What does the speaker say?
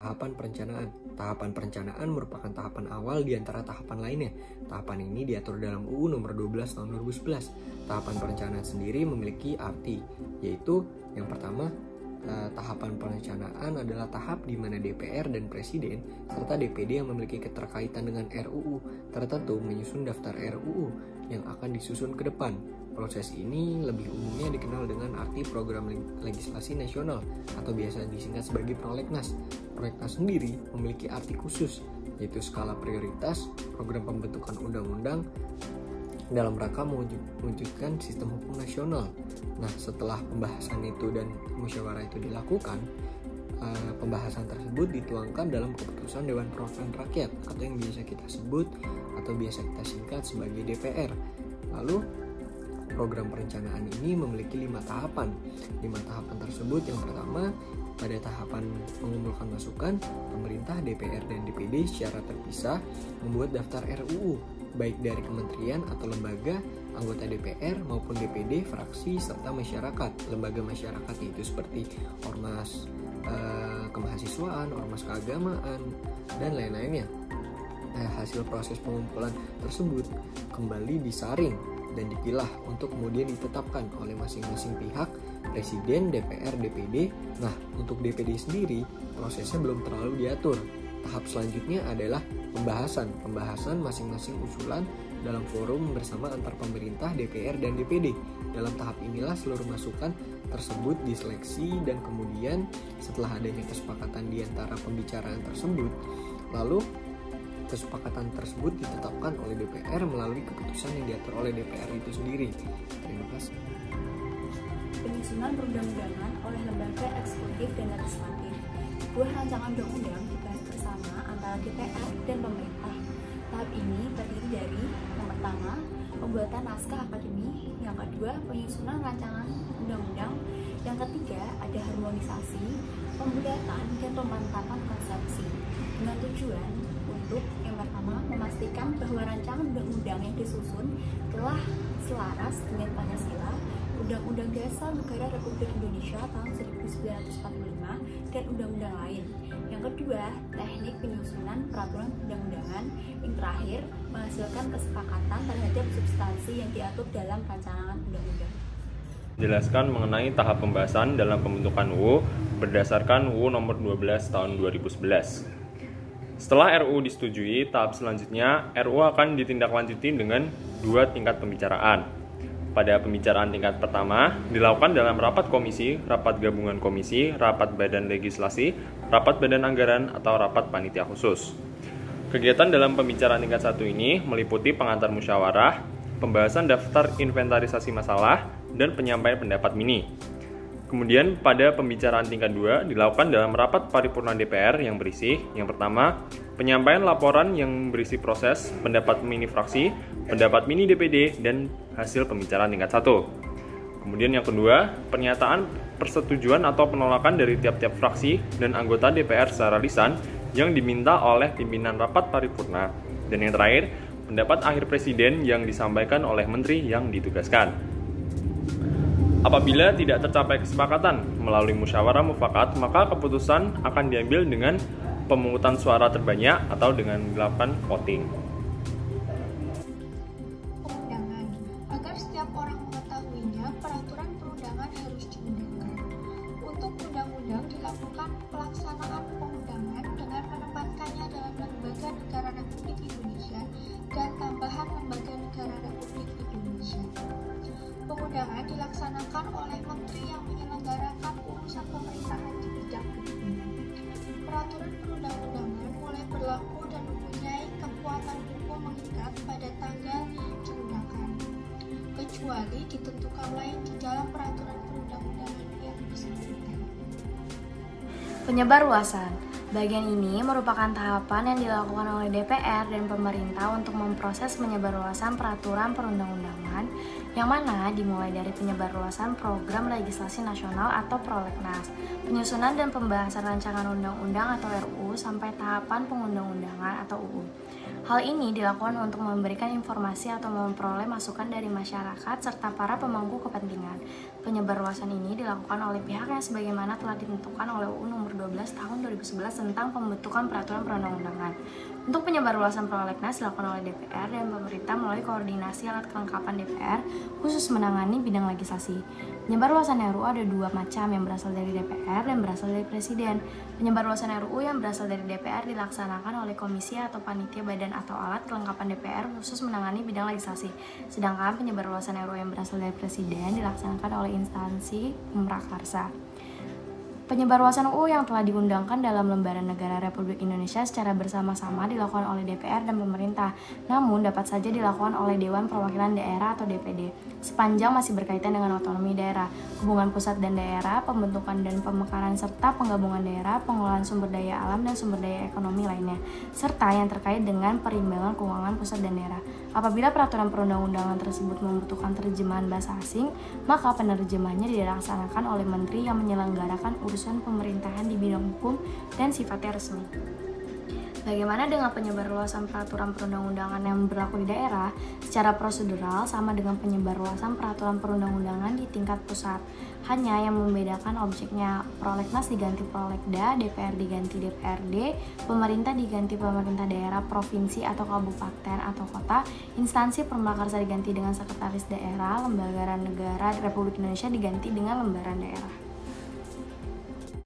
tahapan perencanaan. Tahapan perencanaan merupakan tahapan awal di antara tahapan lainnya. Tahapan ini diatur dalam UU nomor 12 tahun 2011. Tahapan perencanaan sendiri memiliki arti, yaitu yang pertama, tahapan perencanaan adalah tahap di mana DPR dan Presiden serta DPD yang memiliki keterkaitan dengan RUU tertentu menyusun daftar RUU yang akan disusun ke depan. Proses ini lebih umumnya dikenal dengan arti program legislasi nasional atau biasa disingkat sebagai prolegnas. Prolegnas sendiri memiliki arti khusus, yaitu skala prioritas program pembentukan undang-undang dalam rangka mewujudkan sistem hukum nasional. Nah, setelah pembahasan itu dan musyawarah itu dilakukan, pembahasan tersebut dituangkan dalam keputusan Dewan Perwakilan Rakyat atau yang biasa kita sebut atau biasa kita singkat sebagai DPR. Lalu program perencanaan ini memiliki 5 tahapan. 5 tahapan tersebut yang pertama, pada tahapan mengumpulkan masukan, pemerintah, DPR, dan DPD secara terpisah membuat daftar RUU, baik dari kementerian atau lembaga, anggota DPR maupun DPD, fraksi, serta masyarakat. Lembaga masyarakat itu seperti ormas kemahasiswaan, ormas keagamaan, dan lain-lainnya. Hasil proses pengumpulan tersebut kembali disaring dan dipilah untuk kemudian ditetapkan oleh masing-masing pihak, Presiden, DPR, DPD. Nah, untuk DPD sendiri prosesnya belum terlalu diatur. Tahap selanjutnya adalah pembahasan masing-masing usulan dalam forum bersama antar pemerintah, DPR, dan DPD. Dalam tahap inilah seluruh masukan tersebut diseleksi dan kemudian setelah adanya kesepakatan di antara pembicaraan tersebut, lalu kesepakatan tersebut ditetapkan oleh DPR melalui keputusan yang diatur oleh DPR itu sendiri. Terima kasih. Penyusunan perundang-undangan oleh lembaga eksekutif dan legislatif. Sebuah rancangan undang-undang dibahas bersama antara DPR dan pemerintah. Tahap ini terdiri dari yang pertama, pembuatan naskah akademik, yang kedua, penyusunan rancangan undang-undang, yang ketiga, ada harmonisasi, pembulatan, dan pemantapan konsepsi dengan tujuan untuk yang pertama, memastikan bahwa rancangan undang-undang yang disusun telah selaras dengan Pancasila, Undang-Undang Dasar Negara Republik Indonesia tahun 1945, dan undang-undang lain. Yang kedua, teknik penyusunan peraturan undang-undangan. Yang terakhir, menghasilkan kesepakatan terhadap substansi yang diatur dalam rancangan undang-undang. Jelaskan mengenai tahap pembahasan dalam pembentukan UU berdasarkan UU nomor 12 tahun 2011. Setelah RUU disetujui, tahap selanjutnya RUU akan ditindaklanjuti dengan 2 tingkat pembicaraan. Pada pembicaraan tingkat pertama dilakukan dalam rapat komisi, rapat gabungan komisi, rapat badan legislasi, rapat badan anggaran, atau rapat panitia khusus. Kegiatan dalam pembicaraan tingkat 1 ini meliputi pengantar musyawarah, pembahasan daftar inventarisasi masalah, dan penyampaian pendapat mini. Kemudian pada pembicaraan tingkat 2 dilakukan dalam rapat paripurna DPR yang berisi yang pertama, penyampaian laporan yang berisi proses, pendapat mini fraksi, pendapat mini DPD, dan hasil pembicaraan tingkat 1. Kemudian yang kedua, pernyataan persetujuan atau penolakan dari tiap-tiap fraksi dan anggota DPR secara lisan yang diminta oleh pimpinan rapat paripurna. Dan yang terakhir, pendapat akhir Presiden yang disampaikan oleh menteri yang ditugaskan. Apabila tidak tercapai kesepakatan melalui musyawarah mufakat, maka keputusan akan diambil dengan pemungutan suara terbanyak atau dengan dilakukan voting. Perundangan. Agar setiap orang mengetahuinya, peraturan perundangan harus diundangkan. Untuk undang-undang dilakukan pelaksanaan pengundangan dengan menempatkannya dalam lembaga negara Republik Indonesia dan tambahan lembaga negara Republik Indonesia. Pengundangan dilaksanakan oleh menteri yang menyelenggarakan urusan pemerintahan di bidang hukum. Peraturan perundang-undangan mulai berlaku dan mempunyai kekuatan hukum mengikat pada tanggal diundangkan, kecuali ditentukan lain di dalam peraturan perundang-undangan yang bersangkutan. Penyebarluasan. Bagian ini merupakan tahapan yang dilakukan oleh DPR dan pemerintah untuk memproses penyebarluasan peraturan perundang-undangan yang mana dimulai dari penyebarluasan program legislasi nasional atau prolegnas, penyusunan dan pembahasan rancangan undang-undang atau RUU sampai tahapan pengundang-undangan atau UU. Hal ini dilakukan untuk memberikan informasi atau memperoleh masukan dari masyarakat serta para pemangku kepentingan. Penyebarluasan ini dilakukan oleh pihak yang sebagaimana telah ditentukan oleh UU Nomor 12 Tahun 2011 tentang pembentukan peraturan perundang-undangan. Untuk penyebarluasan prolegnas dilakukan oleh DPR dan pemerintah melalui koordinasi alat kelengkapan DPR khusus menangani bidang legislasi. Penyebarluasan RUU ada dua macam, yang berasal dari DPR dan berasal dari Presiden. Penyebarluasan RUU yang berasal dari DPR dilaksanakan oleh komisi atau panitia badan atau alat kelengkapan DPR khusus menangani bidang legislasi. Sedangkan penyebarluasan RUU yang berasal dari Presiden dilaksanakan oleh instansi pemrakarsa. Penyebarluasan UU yang telah diundangkan dalam lembaran negara Republik Indonesia secara bersama-sama dilakukan oleh DPR dan pemerintah, namun dapat saja dilakukan oleh Dewan Perwakilan Daerah atau DPD, sepanjang masih berkaitan dengan otonomi daerah, hubungan pusat dan daerah, pembentukan dan pemekaran serta penggabungan daerah, pengelolaan sumber daya alam dan sumber daya ekonomi lainnya, serta yang terkait dengan perimbangan keuangan pusat dan daerah. Apabila peraturan perundang-undangan tersebut membutuhkan terjemahan bahasa asing, maka penerjemahnya dilaksanakan oleh menteri yang menyelenggarakan urusan pemerintahan di bidang hukum dan sifatnya resmi. Bagaimana dengan penyebarluasan peraturan perundang-undangan yang berlaku di daerah? Secara prosedural sama dengan penyebarluasan peraturan perundang-undangan di tingkat pusat. Hanya yang membedakan objeknya, prolegnas diganti prolegda, DPR diganti DPRD, pemerintah diganti pemerintah daerah, provinsi atau kabupaten atau kota, instansi pemrakarsa diganti dengan sekretaris daerah, lembaga negara Republik Indonesia diganti dengan lembaran daerah.